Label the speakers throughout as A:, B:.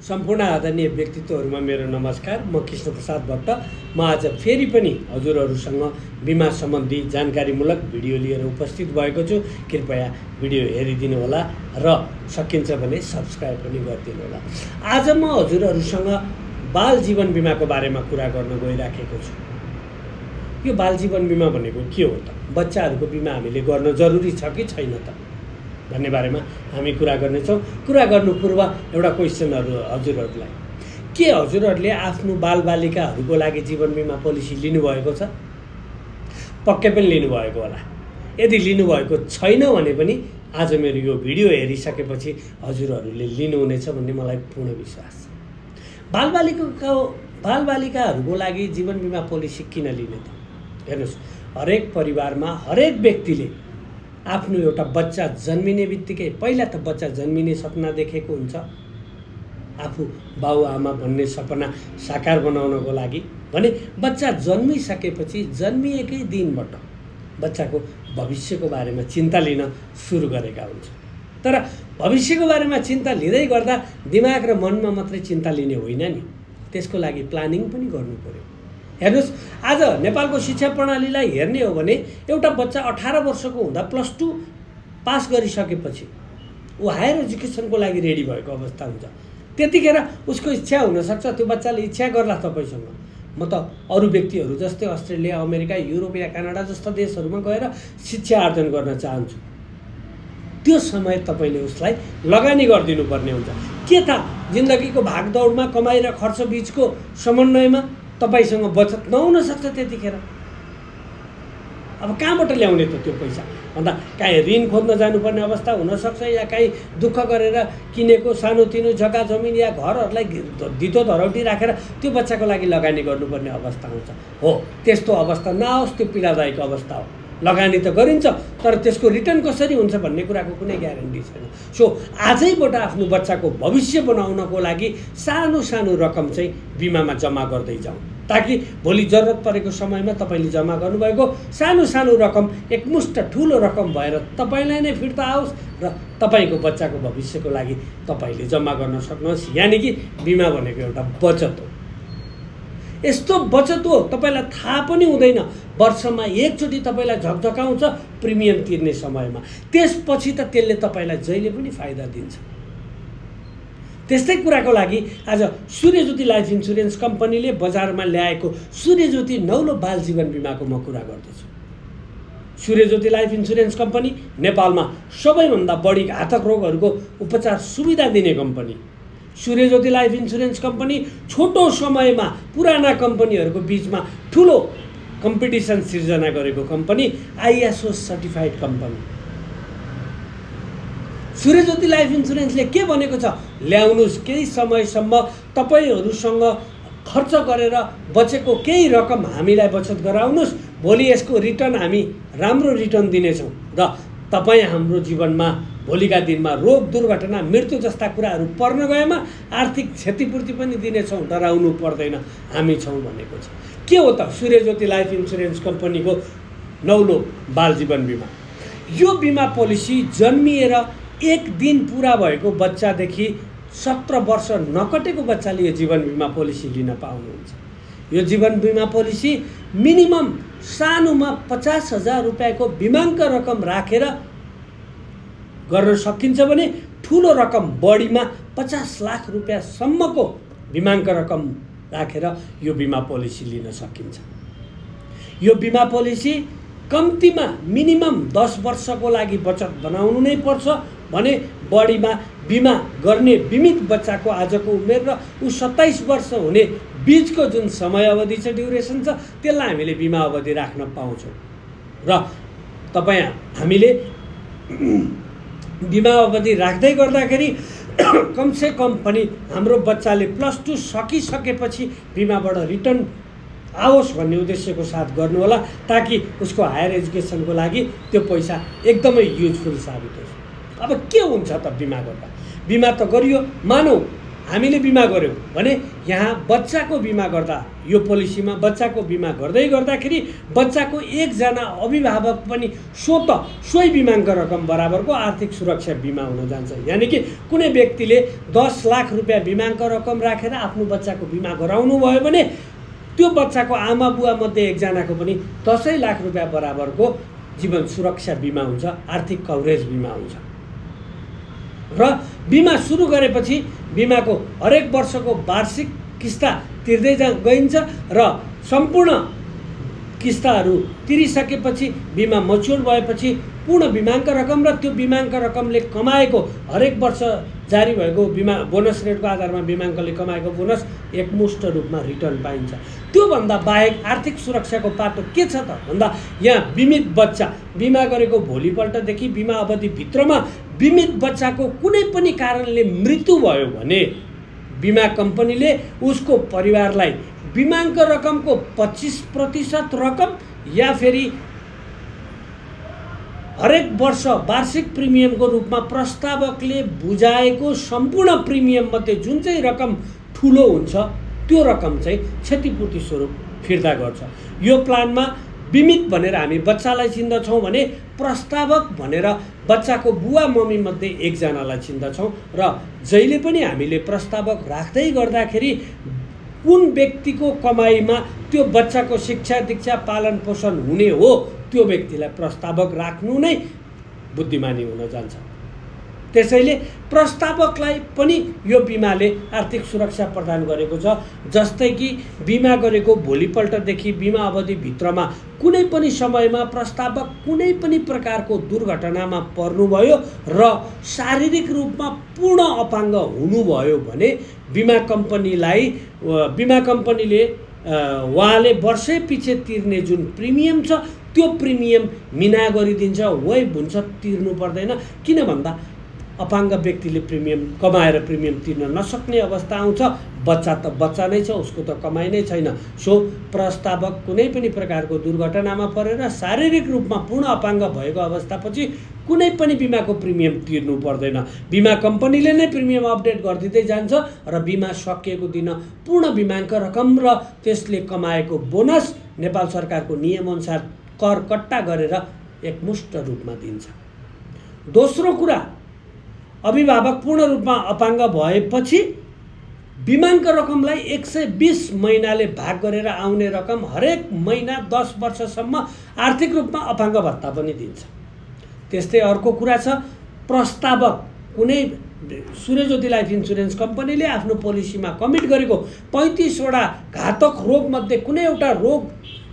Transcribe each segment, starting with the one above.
A: सम्पूर्ण आदरणीय व्यक्तित्वहरुमा मेरो नमस्कार। म कृष्ण प्रसाद भट्ट। म आज फेरि पनि हजुरहरुसँग बीमा सम्बन्धी जानकारीमूलक भिडियो लिएर उपस्थित भएको छु। कृपया भिडियो हेरिदिनु होला र सकिन्छ भने सब्स्क्राइब पनि गरिदिनु होला। आज म हजुरहरुसँग बाल जीवन बीमाको बारेमा कुरा गर्न गइराखेको छु। यो बाल जीवन बीमा भनेको के हो त? बच्चाहरुको बीमा हामीले गर्न जरुरी छ कि छैन त भन्ने बारेमा हामी कुरा गर्नेछौँ। कुरा गर्नु पूर्व एउटा क्वेशनहरु हजुरहरुलाई, के हजुरहरुले आफ्नो बालबालिकाहरुको लागि जीवन बीमा पोलिसी लिनुभएको छ? पक्कै पनि लिनुभएको होला। यदि लिनुभएको छैन भने पनि आज मेरो यो भिडियो हेरिसकेपछि हजुरहरुले लिनुहुनेछ भन्ने मलाई पूर्ण विश्वास छ। बालबालिकाहरुको लागि जीवन बीमा पोलिसी किन लिने त? हेर्नुस्, हरेक परिवारमा हरेक व्यक्तिले आफ्नो एउटा बच्चा जन्मिने बित्तिकै पहिला त बच्चा जन्मिने सपना देखेको हुन्छ। आफू बाउआमा भन्ने सपना साकार बनाउनको लागि भने बच्चा जन्मिसकेपछि जन्मिएकै दिनबाट बच्चाको भविष्यको बारेमा चिन्ता लिन सुरु गरेका हुन्छ। तर भविष्यको बारेमा चिन्ता लिँदै गर्दा दिमाग र मनमा मात्रै चिन्ता लिने होइन नि, त्यसको लागि प्लानिङ पनि गर्नु पर्यो। हेर्नुस्, आज नेपालको शिक्षा प्रणालीलाई हेर्ने हो भने एउटा बच्चा 18 वर्षको हुँदा +2 पास गरिसकेपछि ऊ हायर एजुकेसनको लागि रेडी भएको अवस्था हुन्छ। त्यतिखेर उसको इच्छा हुनसक्छ, त्यो बच्चाले इच्छा गर्ला तपाईसँग, म त अरू व्यक्तिहरू जस्तै अस्ट्रेलिया, अमेरिका, युरोप या कनाडा जस्ता देशहरूमा गएर शिक्षा आर्जन गर्न चाहन्छु। त्यो समय तपाईले उसलाई लगानी गरिदिनु पर्ने हुन्छ। के थाहा, जिन्दगीको भागदौडमा कमाइ र खर्च बीचको समन्वयमा तपाईसँग बचत नहुन सक्छ। त्यतिखेर अब कहाँबाट ल्याउने त त्यो पैसा भन्दा काहीँ ऋण खोज्न जानुपर्ने अवस्था हुनसक्छ, या काहीँ दुःख गरेर किनेको सानोतिनो जग्गा जमिन या घरहरूलाई धितो धरौटी राखेर त्यो बच्चाको लागि लगानी गर्नुपर्ने अवस्था हुन्छ। हो, त्यस्तो अवस्था नआओस्, त्यो पीडादायक अवस्था हो। लगानी त गरिन्छ, तर त्यसको रिटर्न कसरी हुन्छ भन्ने कुराको कुनै ग्यारेन्टी छैन। सो आजैबाट आफ्नो बच्चाको भविष्य बनाउनको लागि सानो सानो रकम चाहिँ बिमामा जम्मा गर्दै जाउँ, ताकि भोलि जरुरत परेको समयमा तपाईले जम्मा गर्नुभएको सानो सानो रकम एकमुष्ट ठुलो रकम भएर तपाईलाई नै फिर्ता आओस् र तपाईको बच्चाको भविष्यको लागि तपाईले जम्मा गर्न सक्नुहोस्। यानी कि बिमा भनेको एउटा बचत हो। यस्तो बचत हो तपाईलाई थाहा पनि हुँदैन, वर्षमा एकचोटि तपाईलाई झकझकाउँछ प्रिमियम तिर्ने समयमा, त्यसपछि त त्यसले तपाईलाई जहिले पनि फाइदा दिन्छ। त्यस्तै कुराको लागि आज सूर्यज्योति लाइफ इन्सुरेन्स कम्पनीले बजारमा ल्याएको सूर्यज्योति नौलो बाल जीवन बीमाको म कुरा गर्दछु। सूर्यज्योति लाइफ इन्सुरेन्स कम्पनी नेपालमा सबैभन्दा बढी घातक रोगहरूको उपचार सुविधा दिने company. Suryajyoti life insurance company छोटो समयमा पुराना कम्पनीहरूको बीचमा ठुलो कम्पिटिसन सिर्जना गरेको company, ISO certified company. Suryajyoti life इन्सुरेन्सले के भनेको छ? ल्याउनुस्, केही समयसम्म तपाईहरुसँग खर्च गरेर बचेको केही रकम हामीलाई बचत गराउनुस्, भोलि यसको रिटर्न हामी राम्रो रिटर्न दिनेछौँ र तपाई हाम्रो जीवनमा भोलिका दिनमा रोग दुर्घटना मृत्यु जस्ता कुराहरू पर्न गएमा आर्थिक क्षतिपूर्ति पनि दिनेछौँ, डराउनु पर्दैन, हामी छौँ भनेको छ। के हो त सूर्यज्योति लाइफ इन्सुरेन्स कम्पनीको नौलो बाल जीवन बीमा? यो बीमा पोलिसी जन्मिएर एक दिन पूरा भएको बच्चादेखि 17 वर्ष नकटेको बच्चाले यो जीवन बीमा पोलिसी लिन पाउनुहुन्छ। यो जीवन बीमा पोलिसी मिनिमम सानोमा 50,000 रुपैयाँको बिमाङ्क रकम राखेर गर्न सकिन्छ भने ठुलो रकम बढीमा 50 लाख रुपैयाँसम्मको बिमाङ्क रकम राखेर यो बीमा पोलिसी लिन सकिन्छ। यो बीमा पोलिसी कम्तीमा मिनिमम 10 वर्षको लागि बचत बनाउनु नै पर्छ भने बढीमा बिमा गर्ने बिमित बच्चाको आजको उमेर र ऊ 27 वर्ष हुने बीचको जुन समय अवधि छ, ड्युरेसन छ, त्यसलाई हामीले बिमा अवधि राख्न पाउँछौँ। र हामीले बिमा अवधि राख्दै गर्दाखेरि कमसे कम पनि हाम्रो बच्चाले +2 सकिसकेपछि बिमाबाट रिटर्न आओस् भन्ने उद्देश्यको साथ गर्नु होला, ताकि उसको हायर एजुकेसनको लागि त्यो पैसा एकदमै युजफुल साबित होस्। अब के हुन्छ त बिमा गर्दा? बिमा त गरियो, मानौ हामीले बिमा गऱ्यौँ भने यहाँ बच्चाको बिमा गर्दा यो पोलिसीमा बच्चाको बिमा गर्दाखेरि बच्चाको एकजना अभिभावक पनि सोही बिमाको रकम बराबरको आर्थिक सुरक्षा बिमा हुन जान्छ। यानि कि कुनै व्यक्तिले 10 लाख रुपियाँ बिमाको रकम राखेर आफ्नो बच्चाको बिमा गराउनु भयो भने त्यो बच्चाको आमा बुवा मध्ये एकजनाको पनि 10 लाख रुपियाँ बराबरको जीवन सुरक्षा बिमा हुन्छ, आर्थिक कभरेज बिमा हुन्छ। र बिमा सुरु गरेपछि बिमाको हरेक वर्षको वार्षिक किस्ता तिर्दै गइन्छ र सम्पूर्ण किस्ताहरू तिरिसकेपछि बिमा मच्योर भएपछि पूर्ण बिमाको रकम र त्यो बिमाको रकमले कमाएको हरेक वर्ष जारी भएको बिमा बोनस रेटको आधारमा बिमाङ्कले कमाएको बोनस एकमुष्ट रूपमा रिटर्न पाइन्छ। त्योभन्दा बाहेक आर्थिक सुरक्षाको पाटो के छ त भन्दा यहाँ बिमित बच्चा बिमा गरेको भोलिपल्टदेखि बिमा अवधिभित्रमा बिमित बच्चाको कुनै पनि कारणले मृत्यु भयो भने बिमा कम्पनीले उसको परिवारलाई बिमाको रकमको 25% रकम या फेरि हरेक वर्ष वार्षिक प्रिमियमको रूपमा प्रस्तावकले बुझाएको सम्पूर्ण प्रिमियम मध्ये जुन चाहिँ रकम ठुलो हुन्छ त्यो रकम चाहिँ क्षतिपूर्ति स्वरूप फिर्ता गर्छ। यो प्लानमा बिमित भनेर हामी बच्चालाई चिन्दछौँ भने प्रस्तावक भनेर बच्चाको बुवा मम्मी मध्ये एकजनालाई चिन्दछौँ र जहिले पनि हामीले प्रस्तावक राख्दै गर्दाखेरि कुन व्यक्तिको कमाईमा त्यो बच्चाको शिक्षा दीक्षा पालन पोषण हुने हो त्यो व्यक्तिलाई प्रस्तावक राख्नु नै बुद्धिमानी हुन जान्छ। त्यसैले प्रस्तावकलाई पनि यो बिमाले आर्थिक सुरक्षा प्रदान गरेको छ। जस्तै कि बिमा गरेको भोलिपल्टदेखि बिमा अवधिभित्रमा कुनै पनि समयमा प्रस्तावक कुनै पनि प्रकारको दुर्घटनामा पर्नुभयो र शारीरिक रूपमा पूर्ण अपाङ्ग हुनुभयो भने बिमा कम्पनीले उहाँले वर्षै पछि तिर्ने जुन प्रिमियम छ त्यो प्रिमियम मिना गरिदिन्छ, वेब हुन्छ, तिर्नु पर्दैन। किन भन्दा अपाङ्ग व्यक्तिले प्रिमियम कमाएर प्रिमियम तिर्न नसक्ने अवस्था आउँछ। बच्चा त बच्चा नै छ, उसको त कमाइ नै छैन। सो प्रस्तावक कुनै पनि प्रकारको दुर्घटनामा परेर शारीरिक रूपमा पूर्ण अपाङ्ग भएको अवस्थापछि कुनै पनि बिमाको प्रिमियम तिर्नु पर्दैन। बिमा कम्पनीले नै प्रिमियम अपडेट गरिदिँदै जान्छ र बिमा सकिएको दिन पूर्ण बिमाको रकम र त्यसले कमाएको बोनस नेपाल सरकारको नियमअनुसार कर कट्टा गरेर एकमुष्ट रूपमा दिन्छ। दोस्रो कुरा, अभिभावक पूर्ण रूपमा अपाङ्ग भएपछि बिमाको रकमलाई 120 महिनाले भाग गरेर आउने रकम हरेक महिना 10 वर्षसम्म आर्थिक रूपमा अपाङ्ग भत्ता पनि दिन्छ। त्यस्तै अर्को कुरा छ, प्रस्तावक कुनै सूर्यज्योति लाइफ इन्सुरेन्स कम्पनीले आफ्नो पोलिसीमा कमिट गरेको 35 वटा घातक रोगमध्ये कुनै एउटा रोग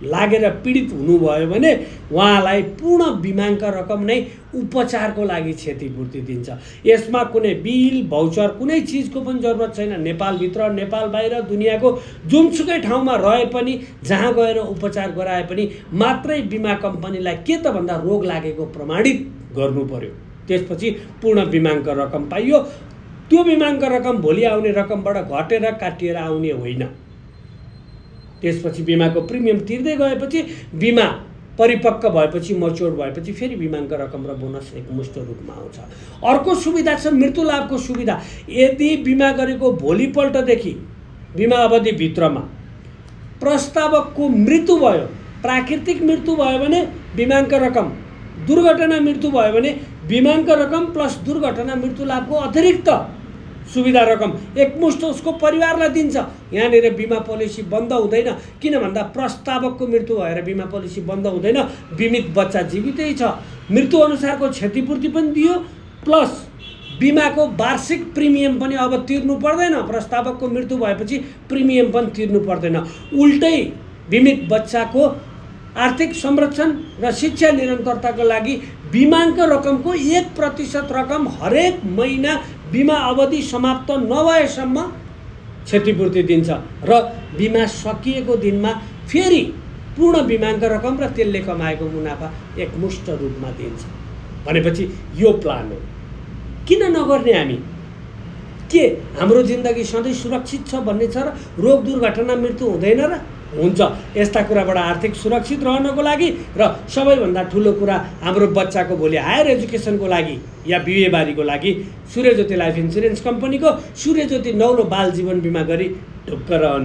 A: लागेर पीडित हुनुभयो भने उहाँलाई पूर्ण बिमाको रकम नै उपचारको लागि क्षतिपूर्ति दिन्छ। यसमा कुनै बिल भाउचर कुनै चिजको पनि जरुरत छैन। नेपालभित्र नेपाल बाहिर दुनियाँको जुनसुकै ठाउँमा रहे पनि जहाँ गएर उपचार गराए पनि मात्रै बिमा कम्पनीलाई के त भन्दा रोग लागेको प्रमाणित गर्नु पर्यो। त्यसपछि पूर्ण बिमाको रकम पाइयो। त्यो बिमाको रकम भोलि आउने रकमबाट घटेर काटिएर आउने होइन। त्यसपछि बिमाको प्रिमियम तिर्दै गएपछि बिमा परिपक्व भएपछि मच्योर भएपछि फेरि बिमाको रकम र बोनस एकमुष्ट रूपमा आउँछ। अर्को सुविधा छ मृत्यु लाभको सुविधा। यदि बिमा गरेको भोलिपल्टदेखि बिमा अवधिभित्रमा प्रस्तावकको मृत्यु भयो, प्राकृतिक मृत्यु भयो भने बिमाको रकम, दुर्घटना मृत्यु भयो भने बिमाको रकम प्लस दुर्घटना मृत्यु लाभको अतिरिक्त सुविधा रकम एकमुष्ट उसको परिवारलाई दिन्छ। यहाँनिर बिमा पोलिसी बन्द हुँदैन। किन भन्दा प्रस्तावकको मृत्यु भएर बिमा पोलिसी बन्द हुँदैन। बिमित बच्चा जीवितै छ, मृत्यु अनुसारको क्षतिपूर्ति पनि दियो, प्लस बिमाको वार्षिक प्रिमियम पनि अब तिर्नु पर्दैन। प्रस्तावकको मृत्यु भएपछि प्रिमियम पनि तिर्नु पर्दैन। उल्टै बिमित बच्चाको आर्थिक संरक्षण र शिक्षा निरन्तरताको लागि बिमाको रकमको 1% रकम हरेक महिना बिमा अवधि समाप्त नभएसम्म क्षतिपूर्ति दिन्छ र बिमा सकिएको दिनमा फेरि पूर्ण बिमाको रकम र त्यसले कमाएको मुनाफा एकमुष्ट रूपमा दिन्छ। भनेपछि यो प्लान हो। किन नगर्ने हामी? के हाम्रो जिन्दगी सधैँ सुरक्षित छ भन्ने छ र रोग दुर्घटना मृत्यु हुँदैन र? हुन्छ। यस्ता कुराबाट आर्थिक सुरक्षित रहनको लागि र सबैभन्दा ठुलो कुरा हाम्रो बच्चाको भोलि हायर एजुकेसनको लागि या बिहेबारीको लागि सूर्यज्योति लाइफ इन्सुरेन्स कम्पनीको सूर्यज्योति नौलो बाल जीवन बिमा गरी ढुक्क रहनु।